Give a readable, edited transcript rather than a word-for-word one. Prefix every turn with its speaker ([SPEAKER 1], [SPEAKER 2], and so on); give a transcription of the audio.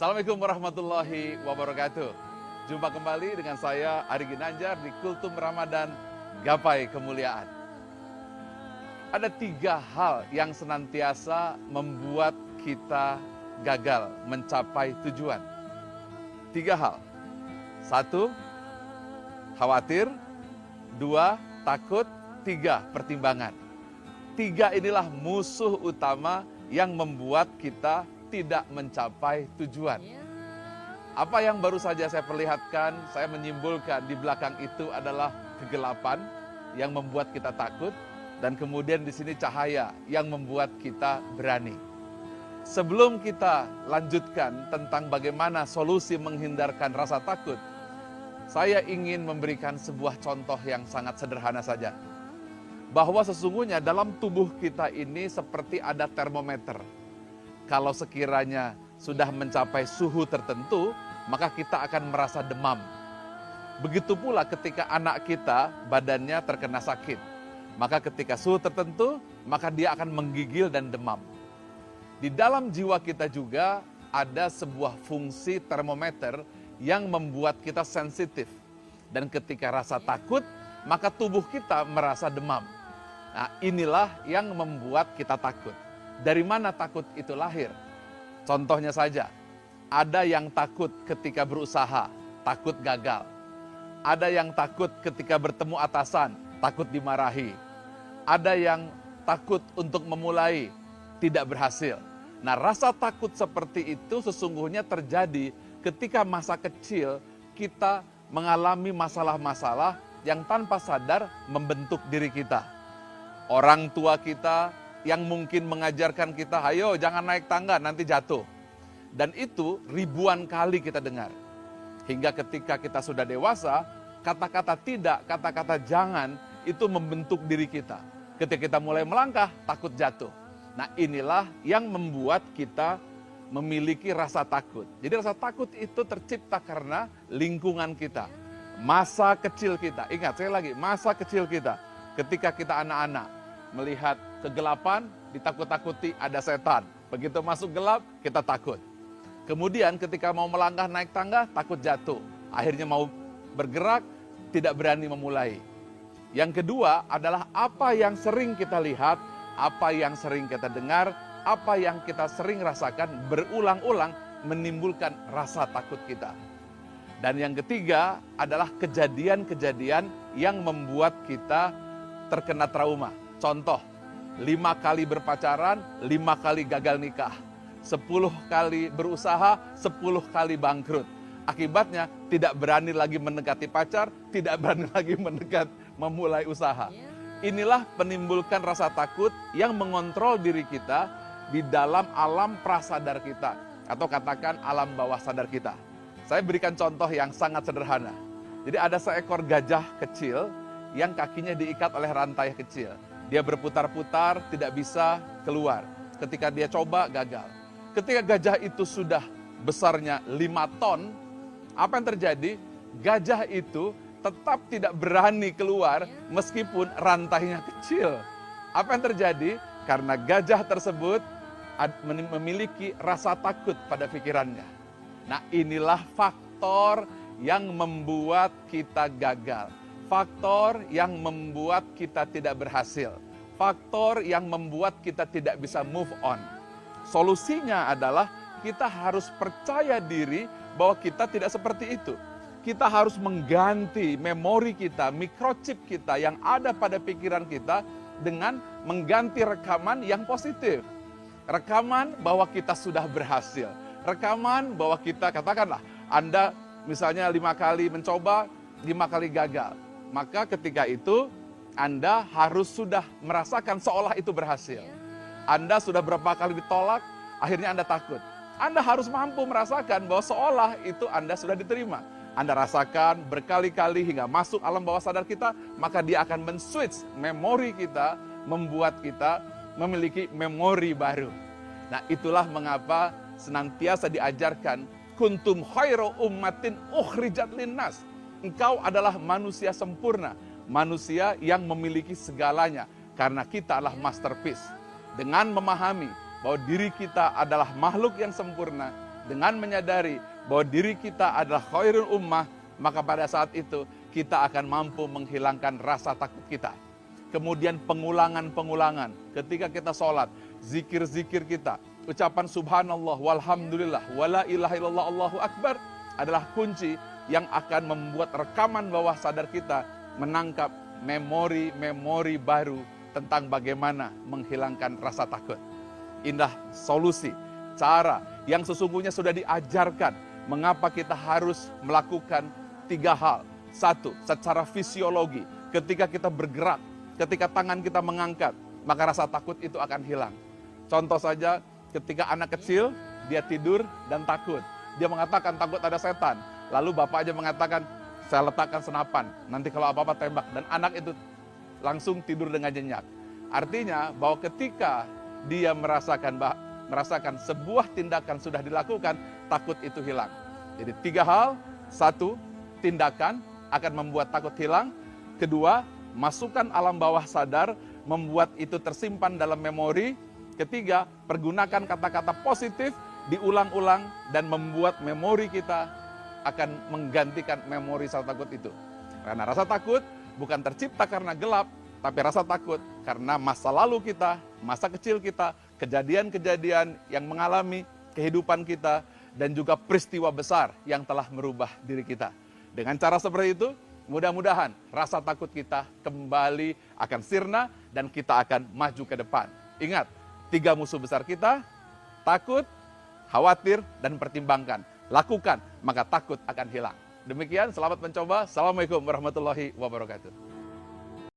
[SPEAKER 1] Assalamualaikum warahmatullahi wabarakatuh. Jumpa kembali dengan saya Ari Ginanjar di Kultum Ramadan Gapai Kemuliaan. Ada 3 hal yang senantiasa membuat kita gagal mencapai tujuan. 3 hal. 1, khawatir. 2, takut. 3, pertimbangan. 3 inilah musuh utama yang membuat kita tidak mencapai tujuan. Apa yang baru saja saya perlihatkan, saya menyimpulkan di belakang itu adalah kegelapan yang membuat kita takut, dan kemudian di sini cahaya yang membuat kita berani. Sebelum kita lanjutkan tentang bagaimana solusi menghindarkan rasa takut, saya ingin memberikan sebuah contoh yang sangat sederhana saja. Bahwa sesungguhnya dalam tubuh kita ini seperti ada termometer. Kalau sekiranya sudah mencapai suhu tertentu, maka kita akan merasa demam. Begitu pula ketika anak kita badannya terkena sakit. Maka ketika suhu tertentu, maka dia akan menggigil dan demam. Di dalam jiwa kita juga ada sebuah fungsi termometer yang membuat kita sensitif. Dan ketika rasa takut, maka tubuh kita merasa demam. Nah, inilah yang membuat kita takut. Dari mana takut itu lahir? Contohnya saja, ada yang takut ketika berusaha, takut gagal. Ada yang takut ketika bertemu atasan, takut dimarahi. Ada yang takut untuk memulai, tidak berhasil. Nah, rasa takut seperti itu sesungguhnya terjadi ketika masa kecil kita mengalami masalah-masalah yang tanpa sadar membentuk diri kita. Orang tua kita yang mungkin mengajarkan kita, ayo jangan naik tangga, nanti jatuh. Dan itu ribuan kali kita dengar. Hingga ketika kita sudah dewasa, kata-kata tidak, kata-kata jangan, itu membentuk diri kita. Ketika kita mulai melangkah, takut jatuh. Nah, inilah yang membuat kita memiliki rasa takut. Jadi rasa takut itu tercipta karena lingkungan kita. Masa kecil kita, ingat saya lagi, masa kecil kita. Ketika kita anak-anak, melihat kegelapan, ditakut-takuti ada setan. Begitu masuk gelap, kita takut. Kemudian ketika mau melangkah naik tangga, takut jatuh. Akhirnya mau bergerak, tidak berani memulai. Yang kedua adalah apa yang sering kita lihat, apa yang sering kita dengar, apa yang kita sering rasakan berulang-ulang menimbulkan rasa takut kita. Dan yang ketiga adalah kejadian-kejadian yang membuat kita terkena trauma. Contoh, 5 kali berpacaran, 5 kali gagal nikah. 10 kali berusaha, 10 kali bangkrut. Akibatnya tidak berani lagi mendekati pacar, tidak berani lagi memulai usaha. Inilah penimbulkan rasa takut yang mengontrol diri kita di dalam alam prasadar kita. Atau katakan alam bawah sadar kita. Saya berikan contoh yang sangat sederhana. Jadi ada seekor gajah kecil yang kakinya diikat oleh rantai kecil. Dia berputar-putar, tidak bisa keluar. Ketika dia coba, gagal. Ketika gajah itu sudah besarnya 5 ton, apa yang terjadi? Gajah itu tetap tidak berani keluar meskipun rantainya kecil. Apa yang terjadi? Karena gajah tersebut memiliki rasa takut pada pikirannya. Nah, inilah faktor yang membuat kita gagal. Faktor yang membuat kita tidak berhasil. Faktor yang membuat kita tidak bisa move on. Solusinya adalah kita harus percaya diri bahwa kita tidak seperti itu. Kita harus mengganti memori kita, microchip kita yang ada pada pikiran kita dengan mengganti rekaman yang positif. Rekaman bahwa kita sudah berhasil. Rekaman bahwa kita, katakanlah, Anda misalnya 5 kali mencoba, 5 kali gagal. Maka ketika itu Anda harus sudah merasakan seolah itu berhasil. Anda sudah berapa kali ditolak, akhirnya Anda takut. Anda harus mampu merasakan bahwa seolah itu Anda sudah diterima. Anda rasakan berkali-kali hingga masuk alam bawah sadar kita, maka dia akan men-switch memori kita, membuat kita memiliki memori baru. Nah, itulah mengapa senantiasa diajarkan kuntum khairu ummatin ukhrijat linnas. Engkau adalah manusia sempurna, manusia yang memiliki segalanya, karena kita adalah masterpiece. Dengan memahami bahwa diri kita adalah makhluk yang sempurna, dengan menyadari bahwa diri kita adalah khairul ummah, maka pada saat itu kita akan mampu menghilangkan rasa takut kita. Kemudian pengulangan-pengulangan ketika kita sholat, zikir-zikir kita, ucapan subhanallah, walhamdulillah, wala ilaha illallah, Allahu akbar adalah kunci yang akan membuat rekaman bawah sadar kita menangkap memori-memori baru tentang bagaimana menghilangkan rasa takut. Indah solusi, cara yang sesungguhnya sudah diajarkan mengapa kita harus melakukan 3 hal. 1, secara fisiologi, ketika kita bergerak, ketika tangan kita mengangkat, maka rasa takut itu akan hilang. Contoh saja, ketika anak kecil, dia tidur dan takut. Dia mengatakan takut ada setan. Lalu bapak aja mengatakan, saya letakkan senapan, nanti kalau apa-apa tembak. Dan anak itu langsung tidur dengan nyenyak. Artinya bahwa ketika dia merasakan sebuah tindakan sudah dilakukan, takut itu hilang. Jadi 3 hal. 1, tindakan akan membuat takut hilang. 2, masukkan alam bawah sadar, membuat itu tersimpan dalam memori. 3, pergunakan kata-kata positif, diulang-ulang, dan membuat memori kita akan menggantikan memori rasa takut itu. Karena rasa takut bukan tercipta karena gelap, tapi rasa takut karena masa lalu kita, masa kecil kita, kejadian-kejadian yang mengalami kehidupan kita, dan juga peristiwa besar yang telah merubah diri kita. Dengan cara seperti itu, mudah-mudahan rasa takut kita kembali akan sirna dan kita akan maju ke depan. Ingat, 3 musuh besar kita, takut, khawatir, dan pertimbangkan. Lakukan, maka takut akan hilang. Demikian, selamat mencoba. Assalamualaikum warahmatullahi wabarakatuh.